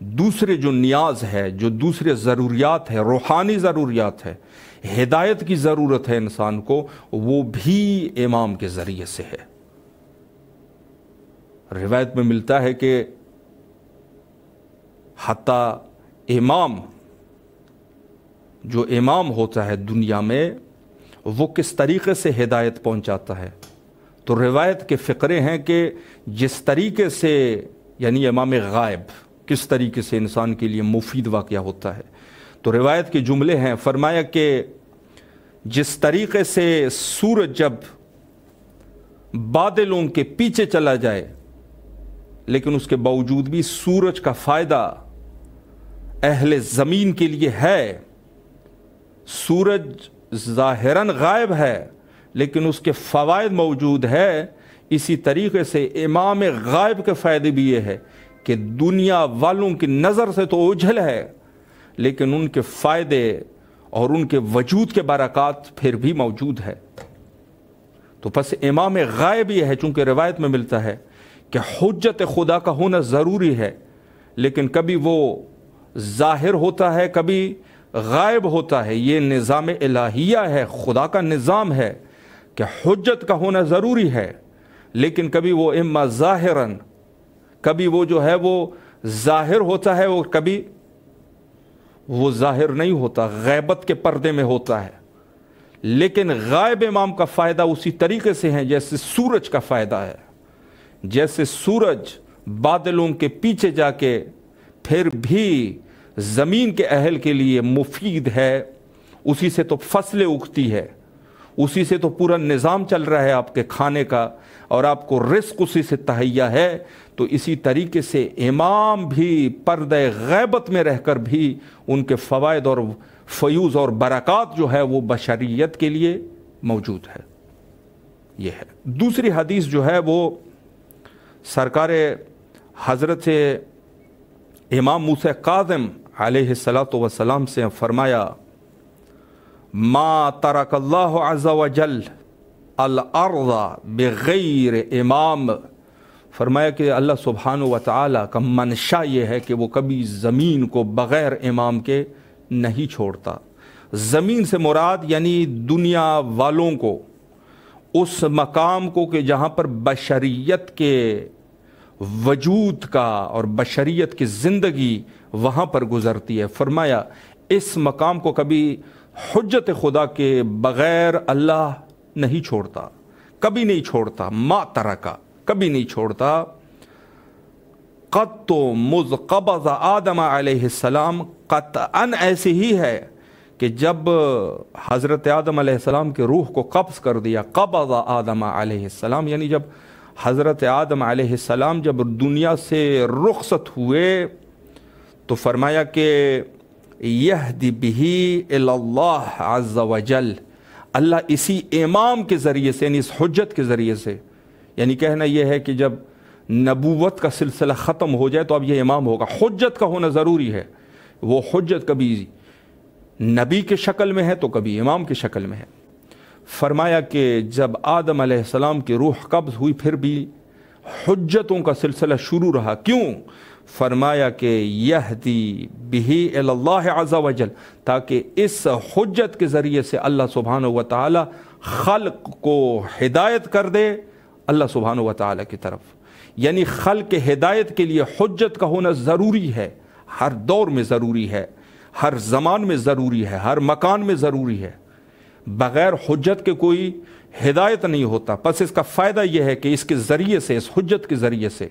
دوسرے جو نیاز ہے، جو دوسرے ضروریات ہے، روحانی ضروریات ہے، ہدایت کی ضرورت ہے انسان کو، وہ بھی امام کے ذریعے سے ہے۔ روایت میں ملتا ہے کہ حتیٰ امام، جو امام ہوتا ہے دنیا میں، وہ کس طریقے سے ہدایت پہنچاتا ہے، تو روایت کے فقرے ہیں کہ جس طریقے سے، یعنی امام غائب کس طریقے سے انسان کے لیے مفید واقعہ ہوتا ہے، تو روایت کے جملے ہیں، فرمایا کہ جس طریقے سے سورج جب بادلوں کے پیچھے چلا جائے لیکن اس کے باوجود بھی سورج کا فائدہ اہل زمین کے لیے ہے، سورج ظاہراً غائب ہے لیکن اس کے فوائد موجود ہے، اسی طریقے سے امام غائب کے فائدے بھی یہ ہے کہ دنیا والوں کی نظر سے تو اوجھل ہے لیکن ان کے فائدے اور ان کے وجود کے برکات پھر بھی موجود ہے۔ تو پس امام غائب یہ ہے، چونکہ روایت میں ملتا ہے کہ حجت خدا کا ہونا ضروری ہے، لیکن کبھی وہ ظاہر ہوتا ہے، کبھی غائب ہوتا ہے۔ یہ نظام الہیہ ہے، خدا کا نظام ہے کہ حجت کا ہونا ضروری ہے، لیکن کبھی وہ اما ظاہراً، کبھی وہ جو ہے وہ ظاہر ہوتا ہے اور کبھی وہ ظاہر نہیں ہوتا، غیبت کے پردے میں ہوتا ہے۔ لیکن غائب امام کا فائدہ اسی طریقے سے ہے جیسے سورج کا فائدہ ہے، جیسے سورج بادلوں کے پیچھے جا کے پھر بھی زمین کے اہل کے لیے مفید ہے، اسی سے تو فصلیں اگتی ہے، اسی سے تو پورا نظام چل رہا ہے آپ کے کھانے کا، اور آپ کو رزق اسی سے تہیا ہے، تو اسی طریقے سے امام بھی پردہ غیبت میں رہ کر بھی ان کے فوائد اور فیوز اور برکات جو ہے وہ بشریت کے لیے موجود ہے۔ یہ ہے۔ دوسری حدیث جو ہے وہ سرکار حضرت امام موسیٰ کاظم علیہ السلام سے فرمایا، ما ترک اللہ عز وجل الارض بغیر امام، فرمایا کہ اللہ سبحانہ و تعالی کا منشا یہ ہے کہ وہ کبھی زمین کو بغیر امام کے نہیں چھوڑتا۔ زمین سے مراد یعنی دنیا والوں کو، اس مقام کو کہ جہاں پر بشریت کے وجود کا اور بشریت کی زندگی وہاں پر گزرتی ہے، فرمایا اس مقام کو کبھی حجت خدا کے بغیر اللہ نہیں چھوڑتا، کبھی نہیں چھوڑتا، ما ترکا، کبھی نہیں چھوڑتا۔ قط مذ قبض آدم علیہ السلام، قطعاً ایسی ہی ہے کہ جب حضرت آدم علیہ السلام کے روح کو قبض کر دیا، قبض آدم علیہ السلام یعنی جب حضرت آدم علیہ السلام جب دنیا سے رخصت ہوئے تو فرمایا کہ یہدی بہ الی اللہ عز وجل، اللہ اسی امام کے ذریعے سے، یعنی اس حجت کے ذریعے سے، یعنی کہنا یہ ہے کہ جب نبوت کا سلسلہ ختم ہو جائے تو اب یہ امام ہوگا، حجت کا ہونا ضروری ہے۔ وہ حجت کبھی نبی کے شکل میں ہے تو کبھی امام کی شکل میں ہے۔ فرمایا کہ جب آدم علیہ السلام کی روح قبض ہوئی پھر بھی حجتوں کا سلسلہ شروع رہا، کیوں؟ فرمایا کہ یہدی بہ الی اللہ عز وجل، تاکہ اس حجت کے ذریعے سے اللہ سبحانہ و تعالی خلق کو ہدایت کر دے اللہ سبحانہ و تعالی کی طرف۔ یعنی خلق ہدایت کے لیے حجت کا ہونا ضروری ہے، ہر دور میں ضروری ہے، ہر زمان میں ضروری ہے، ہر مکان میں ضروری ہے۔ بغیر حجت کے کوئی ہدایت نہیں ہوتا۔ پس اس کا فائدہ یہ ہے کہ اس کے ذریعے سے، اس حجت کے ذریعے سے،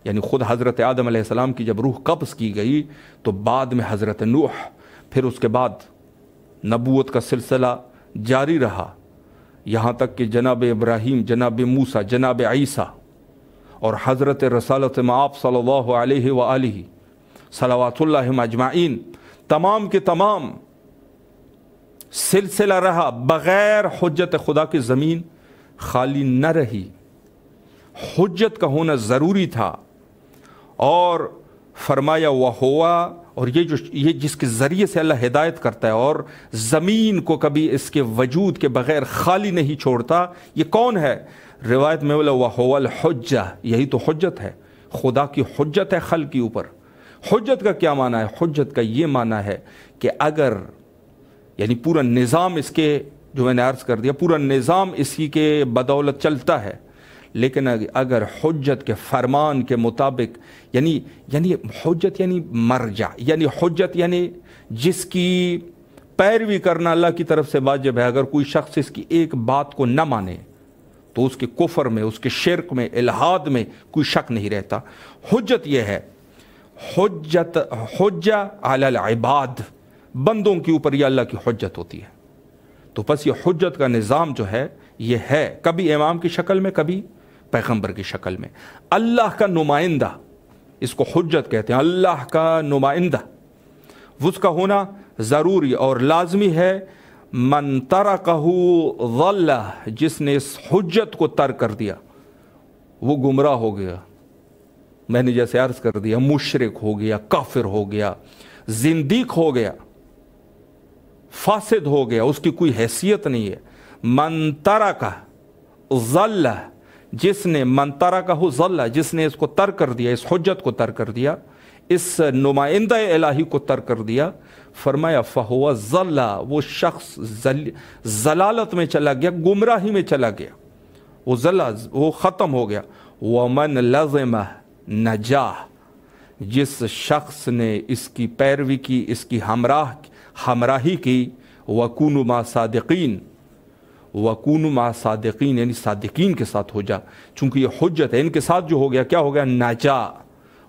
یعنی خود حضرت آدم علیہ السلام کی جب روح قبض کی گئی تو بعد میں حضرت نوح، پھر اس کے بعد نبوت کا سلسلہ جاری رہا، یہاں تک کہ جناب ابراہیم، جناب موسیٰ، جناب عیسیٰ اور حضرت رسالت مآب صلی اللہ علیہ وآلہ صلوات اللہ اجمعین، تمام کے تمام سلسلہ رہا، بغیر حجت خدا کی زمین خالی نہ رہی، حجت کا ہونا ضروری تھا۔ اور فرمایا وہوا، اور یہ جس کے ذریعے سے اللہ ہدایت کرتا ہے اور زمین کو کبھی اس کے وجود کے بغیر خالی نہیں چھوڑتا، یہ کون ہے؟ روایت میں بولا وہوا الحجہ، یہی تو حجت ہے، خدا کی حجت ہے خلق کے اوپر، حجت کا کیا معنی ہے؟ حجت کا یہ معنی ہے کہ اگر یعنی پورا نظام اس کے، جو میں نے عرض کر دیا، پورا نظام اسی کے بدولت چلتا ہے، لیکن اگر حجت کے فرمان کے مطابق، یعنی حجت یعنی مرجع، یعنی حجت یعنی جس کی پیروی کرنا اللہ کی طرف سے واجب ہے، اگر کوئی شخص اس کی ایک بات کو نہ مانے تو اس کے کفر میں، اس کے شرک میں، الحاد میں کوئی شک نہیں رہتا۔ حجت یہ ہے، حجہ علی العباد، بندوں کے اوپر یہ اللہ کی حجت ہوتی ہے۔ تو پس یہ حجت کا نظام جو ہے یہ ہے کبھی امام کی شکل میں، کبھی پیغمبر کی شکل میں۔ اللہ کا نمائندہ، اس کو حجت کہتے ہیں، اللہ کا نمائندہ، اس کا ہونا ضروری اور لازمی ہے۔ من ترکہ ضل، جس نے اس حجت کو ترک کر دیا وہ گمراہ ہو گیا۔ میں نے جیسے عرض کر دیا، مشرک ہو گیا، کافر ہو گیا، زندیق ہو گیا، فاسد ہو گیا، اس کی کوئی حیثیت نہیں ہے۔ من ترکہ ضل، جس نے من ترکہ ضل، جس نے اس کو ترک کر دیا، اس حجت کو ترک کر دیا، اس نمائندہ الہی کو ترک کر دیا، فرمایا فہو ضل، وہ شخص ضلالت میں چلا گیا، گمراہی میں چلا گیا، وہ ختم ہو گیا۔ ومن لزم نجا، جس شخص نے اس کی پیروی کی، اس کی ہمراہی کی، وکونوا مع صادقین، وکونوا مع صادقین یعنی صادقین کے ساتھ ہو جا، چونکہ یہ حجت ہے، ان کے ساتھ جو ہو گیا کیا ہو گیا؟ نجا،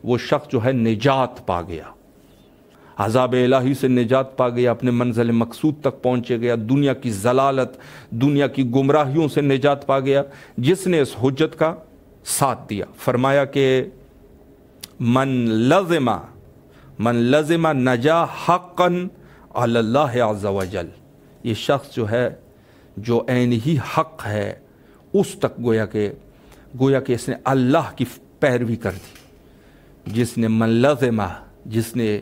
وہ شخص جو ہے نجات پا گیا، عذاب الہی سے نجات پا گیا، اپنے منزل مقصود تک پہنچے گیا، دنیا کی ضلالت، دنیا کی گمراہیوں سے نجات پا گیا جس نے اس حجت کا ساتھ دیا۔ فرمایا کہ من لزم نجا حقا علی اللہ عز وجل، یہ شخص جو ہے جو عین ہی حق ہے اس تک گویا کہ اس نے اللہ کی پیروی کر دی۔ جس نے من لزم، جس نے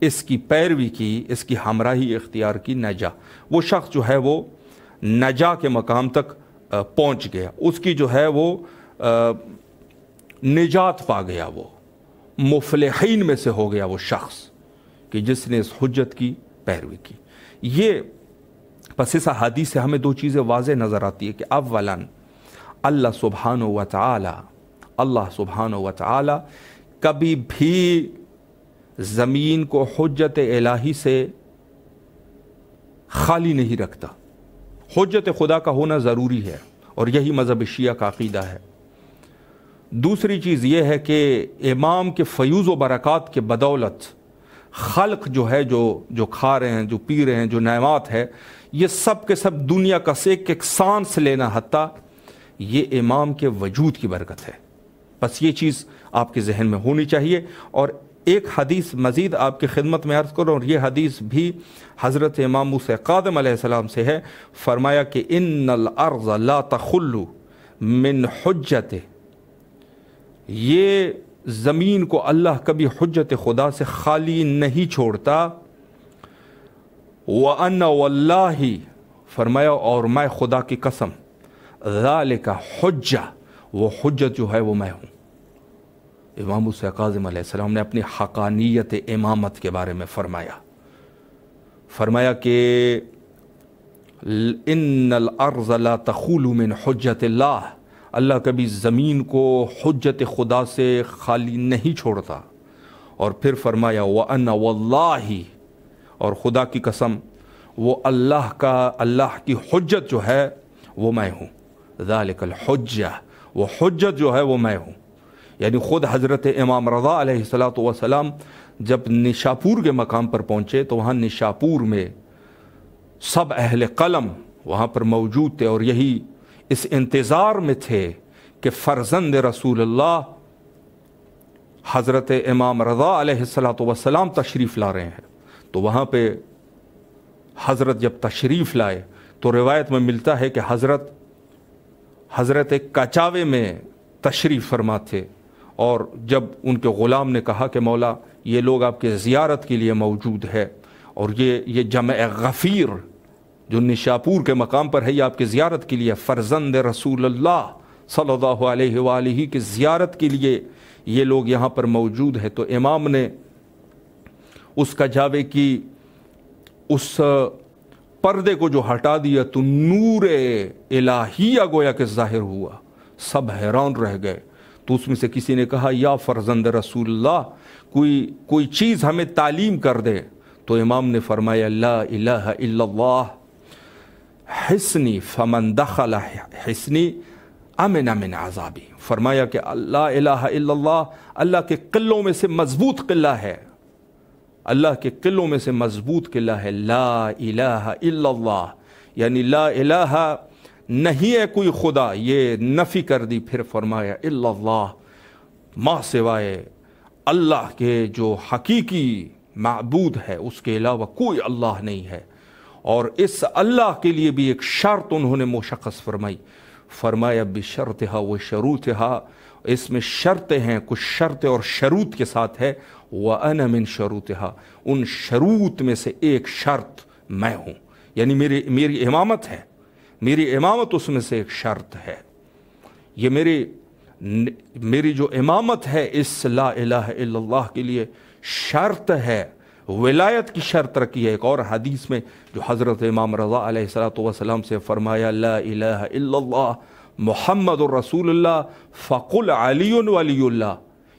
اس کی پیروی کی، اس کی ہمراہی اختیار کی، نجا، وہ شخص جو ہے وہ نجا کے مقام تک پہنچ گیا، اس کی جو ہے وہ نجات پا گیا، وہ مفلحین میں سے ہو گیا وہ شخص کہ جس نے اس حجت کی پیروی کی۔ یہ پس اس حدیث سے ہمیں دو چیزیں واضح نظر آتی ہے کہ اولاً اللہ سبحانہ و تعالی کبھی بھی زمین کو حجت الہی سے خالی نہیں رکھتا، حجت خدا کا ہونا ضروری ہے، اور یہی مذہب شیعہ کا عقیدہ ہے۔ دوسری چیز یہ ہے کہ امام کے فیوز و برکات کے بدولت خلق جو ہے، جو کھا رہے ہیں، جو پی رہے ہیں، جو نعمات ہے، یہ سب کے سب دنیا کا ایک سانس لینا حتیٰ، یہ امام کے وجود کی برکت ہے۔ بس یہ چیز آپ کے ذہن میں ہونی چاہیے۔ اور ایک حدیث مزید آپ کی خدمت میں عرض کروں، اور یہ حدیث بھی حضرت امام موسیٰ کاظم علیہ السلام سے ہے۔ فرمایا کہ ان الارض لا تخل من حجت، یہ زمین کو اللہ کبھی حجت خدا سے خالی نہیں چھوڑتا۔ وَأَنَّ وَاللَّهِ، فرمایا اور میں خدا کی قسم، ذَلِكَ حجہ، وہ حجت جو ہے وہ میں ہوں۔ امام موسیٰ کاظم علیہ السلام نے اپنی حقانیت امامت کے بارے میں فرمایا کہ ان الارض لا تخول من حجت اللہ، اللہ کبھی زمین کو حجت خدا سے خالی نہیں چھوڑتا۔ اور پھر فرمایا وَأَنَّ وَاللَّهِ، اور خدا کی قسم، وہ اللہ کی حجت جو ہے وہ میں ہوں۔ ذَلِكَ الحجہ، وہ حجت جو ہے وہ میں ہوں۔ یعنی خود حضرت امام رضا علیہ السلام جب نشاپور کے مقام پر پہنچے تو وہاں نشاپور میں سب اہل قلم وہاں پر موجود تھے، اور یہی اس انتظار میں تھے کہ فرزند رسول اللہ حضرت امام رضا علیہ السلام تشریف لا رہے ہیں۔ تو وہاں پہ حضرت جب تشریف لائے تو روایت میں ملتا ہے کہ حضرت کچاوے میں تشریف فرما تھے، اور جب ان کے غلام نے کہا کہ مولا یہ لوگ آپ کے زیارت کے لیے موجود ہے، اور یہ جمع غفیر جو نشاپور کے مقام پر ہے یہ آپ کی زیارت کے لیے، فرزند رسول اللہ صلی اللہ علیہ وآلہ کی زیارت کے لیے یہ لوگ یہاں پر موجود ہے۔ تو امام نے اس کجاوے کی اس پردے کو جو ہٹا دیا تو نور الہیہ گویا کہ ظاہر ہوا، سب حیران رہ گئے۔ تو اس میں سے کسی نے کہا یا فرزند رسول اللہ کوئی چیز ہمیں تعلیم کر دے، تو امام نے فرمایا لا الہ الا اللہ حسنی فمن دخل حسنی امن من عذابی۔ فرمایا کہ لا الہ الا اللہ اللہ کے قلعوں میں سے مضبوط قلعہ ہے، اللہ کے قلعوں میں سے مضبوط قلعہ ہے لا الہ الا اللہ، یعنی لا الہ نہیں ہے کوئی خدا، یہ نفی کر دی۔ پھر فرمایا الا اللہ، ما سوائے اللہ کے جو حقیقی معبود ہے اس کے علاوہ کوئی اللہ نہیں ہے۔ اور اس اللہ کے لیے بھی ایک شرط انہوں نے مشخص فرمائی، فرمایا بشرطہا و شروطہا، اس میں شرطیں ہیں، کچھ شرط اور شروط کے ساتھ ہے، وَأَنَا مِن شروطہا، ان شروط میں سے ایک شرط میں ہوں، یعنی میری امامت ہے، میری امامت اس میں سے ایک شرط ہے۔ یہ میری جو امامت ہے اس لا الہ الا اللہ کے لیے شرط ہے، ولایت کی شرط رکھی ہے۔ ایک اور حدیث میں جو حضرت امام رضا علیہ الصلوۃ والسلام سے فرمایا لا الہ الا اللہ محمد الرسول اللہ فقل علی ولی اللہ،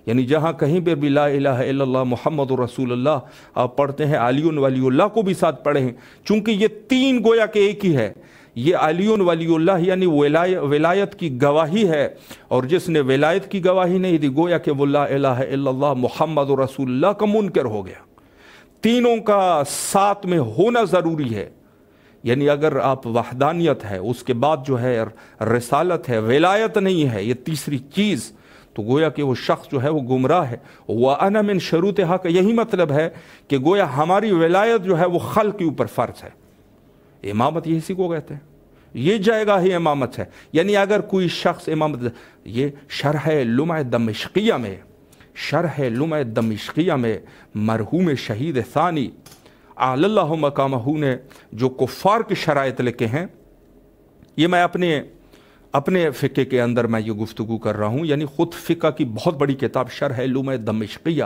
یعنی جہاں کہیں پہ بھی لا الہ الا اللہ محمد الرسول اللہ آپ پڑھتے ہیں، علی ولی اللہ کو بھی ساتھ پڑھیں، چونکہ یہ تین گویا کہ ایک ہی ہے۔ یہ علی ولی اللہ یعنی ولایت کی گواہی ہے، اور جس نے ولایت کی گواہی نہیں دی گویا کہ وہ لا الہ الا اللہ محمد رسول اللہ کا منکر ہو گیا۔ تینوں کا ساتھ میں ہونا ضروری ہے، یعنی اگر آپ وحدانیت ہے اس کے بعد جو ہے رسالت ہے، ولایت نہیں ہے، یہ تیسری چیز، تو گویا کہ وہ شخص جو ہے وہ گمراہ ہے۔ وَأَنَا مِن شُرُوطِهَا کا یہی مطلب ہے کہ گویا ہماری ولایت جو ہے وہ خلق کے اوپر فرض ہے۔ امامت یہ اسی کو کہتے ہیں، یہ جائے گاہی امامت ہے۔ یعنی اگر کوئی شخص امامت، یہ شرح لمع دمشقیہ میں، شرح لمع دمشقیہ میں مرحوم شہید ثانی اعلی اللہ مقامہ نے جو کفار کی شرائط لکھے ہیں، یہ میں اپنے فقہ کے اندر میں یہ گفتگو کر رہا ہوں، یعنی خود فقہ کی بہت بڑی کتاب شرح لمع دمشقیہ،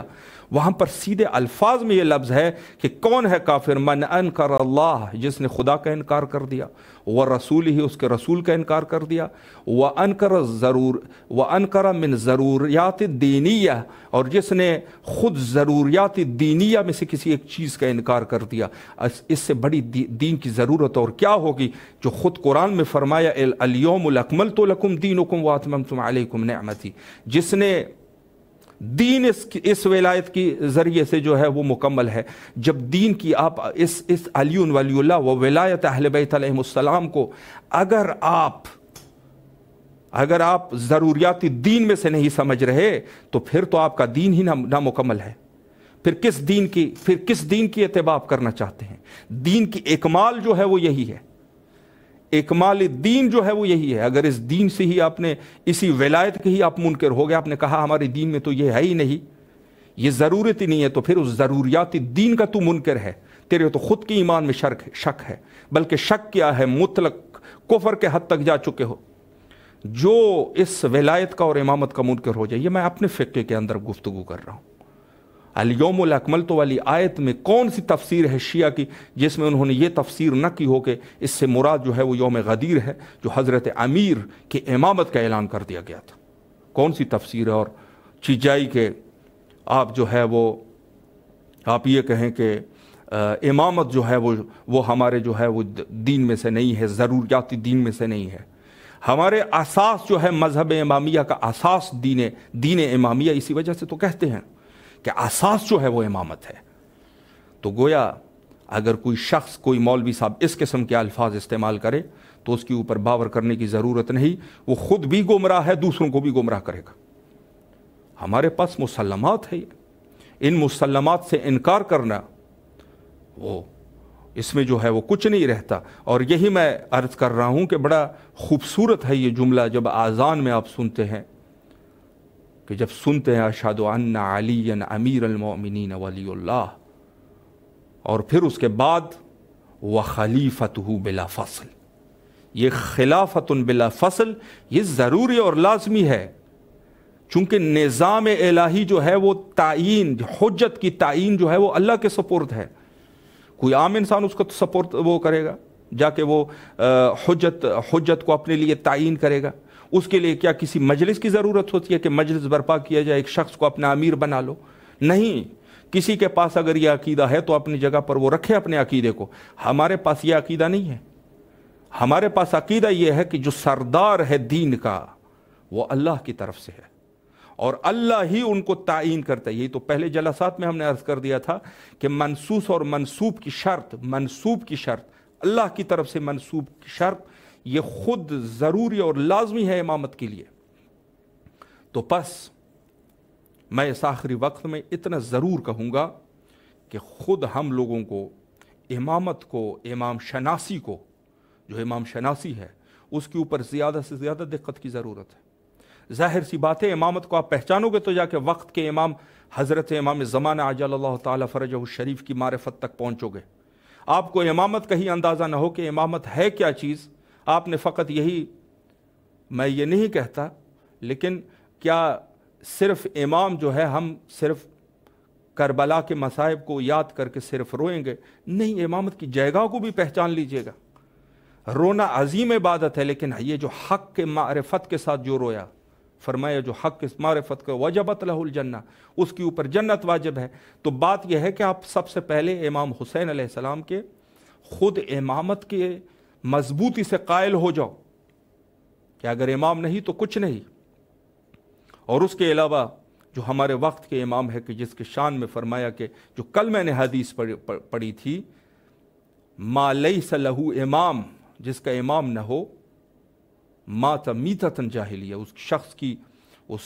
وہاں پر سیدھے الفاظ میں یہ لفظ ہے کہ کون ہے کافر؟ من انکر اللہ، جس نے خدا کا انکار کر دیا، ورسول ہی، اس کے رسول کا انکار کر دیا، وانکر من ضروریات دینیہ، اور جس نے خود ضروریات دینیہ میں سے کسی ایک چیز کا انکار کر دیا۔ اس سے بڑی دین کی ضرورت اور کیا ہوگی، جو خود قرآن میں فرمایا الیوم اکملت لکم دینکم واتممت علیکم نعمتی، جس نے دین اس ولایت کی ذریعے سے جو ہے وہ مکمل ہے۔ جب دین کی آپ اس علی ولی اللہ و ولایت اہل بیت علیہ السلام کو اگر آپ ضروریات دین میں سے نہیں سمجھ رہے تو پھر تو آپ کا دین ہی نامکمل ہے۔ پھر کس دین کی اتباع کرنا چاہتے ہیں؟ دین کی اکمال جو ہے وہ یہی ہے، اکمال دین جو ہے وہ یہی ہے۔ اگر اس دین سے ہی آپ نے، اسی ولایت کے ہی آپ منکر ہو گئے، آپ نے کہا ہمارے دین میں تو یہ ہے ہی نہیں، یہ ضرورت ہی نہیں ہے، تو پھر اس ضروریات دین کا تو منکر ہے، تیرے تو خود کی ایمان میں شک ہے، بلکہ شک کیا ہے، مطلق کفر کے حد تک جا چکے ہو جو اس ولایت کا اور امامت کا منکر ہو جائے۔ یہ میں اپنے فقہ کے اندر گفتگو کر رہا ہوں۔ الیوم اکملت والی آیت میں کون سی تفسیر ہے شیعہ کی جس میں انہوں نے یہ تفسیر نہ کی ہو کہ اس سے مراد جو ہے وہ یوم غدیر ہے، جو حضرت امیر کی امامت کا اعلان کر دیا گیا تھا؟ کون سی تفسیر ہے؟ اور چیجائی کے آپ جو ہے وہ آپ یہ کہیں کہ امامت جو ہے وہ ہمارے جو ہے وہ دین میں سے نہیں ہے، ضروریاتی دین میں سے نہیں ہے۔ ہمارے اساس جو ہے مذہب امامیہ کا اساس دین امامیہ، اسی وجہ سے تو کہتے ہیں کہ اساس جو ہے وہ امامت ہے۔ تو گویا اگر کوئی شخص، کوئی مولوی صاحب اس قسم کے الفاظ استعمال کرے تو اس کے اوپر باور کرنے کی ضرورت نہیں، وہ خود بھی گمراہ ہے، دوسروں کو بھی گمراہ کرے گا۔ ہمارے پاس مسلمات ہے، ان مسلمات سے انکار کرنا وہ اس میں جو ہے وہ کچھ نہیں رہتا۔ اور یہی میں عرض کر رہا ہوں کہ بڑا خوبصورت ہے یہ جملہ جب اذان میں آپ سنتے ہیں، کہ جب سنتے ہیں اشہد ان علی امیر المؤمنین ولی اللہ، اور پھر اس کے بعد وخلیفتہ بلا فصل، یہ خلافت بلا فصل، یہ ضروری اور لازمی ہے چونکہ نظام الہی جو ہے وہ تعین، حجت کی تعین جو ہے وہ اللہ کے سپرد ہے. کوئی عام انسان اس کو سپورٹ وہ کرے گا، جا کے وہ حجت کو اپنے لیے تعین کرے گا؟ اس کے لیے کیا کسی مجلس کی ضرورت ہوتی ہے کہ مجلس برپا کیا جائے، ایک شخص کو اپنا امیر بنا لو؟ نہیں. کسی کے پاس اگر یہ عقیدہ ہے تو اپنی جگہ پر وہ رکھے اپنے عقیدے کو. ہمارے پاس یہ عقیدہ نہیں ہے. ہمارے پاس عقیدہ یہ ہے کہ جو سردار ہے دین کا وہ اللہ کی طرف سے ہے، اور اللہ ہی ان کو تعین کرتا ہے. یہی تو پہلے جلسات میں ہم نے عرض کر دیا تھا کہ منصوص اور منسوب کی شرط اللہ کی طرف سے منسوب کی شرط یہ خود ضروری اور لازمی ہے امامت کے لیے. تو پس میں اس آخری وقت میں اتنا ضرور کہوں گا کہ خود ہم لوگوں کو امامت کو، امام شناسی کو، جو امام شناسی ہے اس کے اوپر زیادہ سے زیادہ دقت کی ضرورت ہے. ظاہر سی بات ہے امامت کو آپ پہچانو گے تو جا کے وقت کے امام حضرت امام زمانہ عجل اللہ تعالی فرجہ الشریف کی معرفت تک پہنچو گے. آپ کو امامت کا ہی اندازہ نہ ہو کہ امامت ہے کیا چیز. آپ نے فقط یہی، میں یہ نہیں کہتا، لیکن کیا صرف امام جو ہے ہم صرف کربلا کے مصائب کو یاد کر کے صرف روئیں گے؟ نہیں، امامت کی جگہ کو بھی پہچان لیجئے گا. رونا عظیم عبادت ہے، لیکن یہ جو حق کے معرفت کے ساتھ جو رویا، فرمایا جو حق کے معرفت کا وجبت لہ الجنہ، اس کے اوپر جنت واجب ہے. تو بات یہ ہے کہ آپ سب سے پہلے امام حسین علیہ السلام کے خود امامت کے مضبوطی سے قائل ہو جاؤ کہ اگر امام نہیں تو کچھ نہیں. اور اس کے علاوہ جو ہمارے وقت کے امام ہے کہ جس کے شان میں فرمایا کہ جو کل میں نے حدیث پڑھی تھی، ما لیس لہ امام، جس کا امام نہ ہو، مات میتۃ جاہلیہ، اس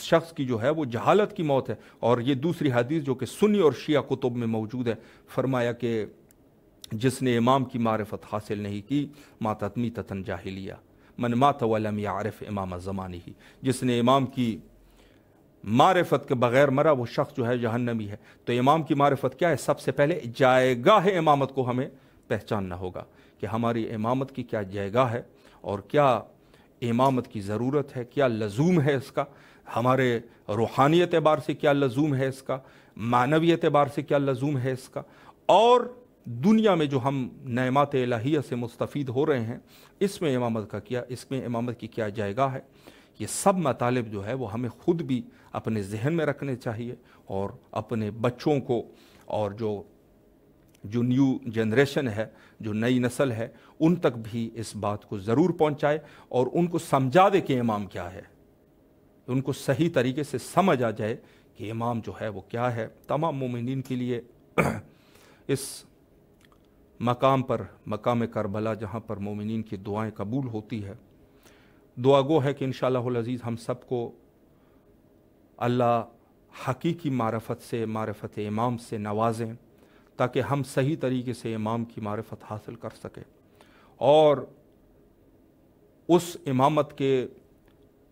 شخص کی جو ہے وہ جہالت کی موت ہے. اور یہ دوسری حدیث جو کہ سنی اور شیعہ کتب میں موجود ہے، فرمایا کہ جس نے امام کی معرفت حاصل نہیں کی، ماتت میتۃ جاہلیہ، من مات ولم یعرف امام زمانہ، جس نے امام کی معرفت کے بغیر مرا وہ شخص جو ہے جہنمی ہے. تو امام کی معرفت کیا ہے؟ سب سے پہلے جائگاہ امامت کو ہمیں پہچاننا ہوگا کہ ہماری امامت کی کیا جائگاہ ہے، اور کیا امامت کی ضرورت ہے، کیا لزوم ہے اس کا، ہمارے روحانی اعتبار سے کیا لزوم ہے اس کا، معنوی اعتبار سے کیا لزوم ہے اس کا، اور دنیا میں جو ہم نعمات الہیہ سے مستفید ہو رہے ہیں اس میں امامت کی کیا جائگاہ ہے. یہ سب مطالب جو ہے وہ ہمیں خود بھی اپنے ذہن میں رکھنے چاہیے، اور اپنے بچوں کو، اور جو نیو جنریشن ہے، جو نئی نسل ہے، ان تک بھی اس بات کو ضرور پہنچائے اور ان کو سمجھا دے کہ امام کیا ہے، ان کو صحیح طریقے سے سمجھ آ جائے کہ امام جو ہے وہ کیا ہے. تمام مومنین کے لیے اس مقام پر، مقام کربلا، جہاں پر مومنین کی دعائیں قبول ہوتی ہے، دعا گو ہے کہ انشاءاللہ العزیز ہم سب کو اللہ حقیقی معرفت سے، معرفت امام سے نوازیں، تاکہ ہم صحیح طریقے سے امام کی معرفت حاصل کر سکیں اور اس امامت کے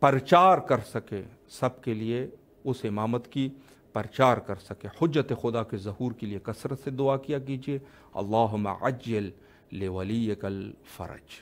پرچار کر سکے، سب کے لیے اس امامت کی پرچار کر سکے. حجت خدا کے ظہور کے لیے کثرت سے دعا کیا کیجیے. اللہم عجل لولیک الفرج.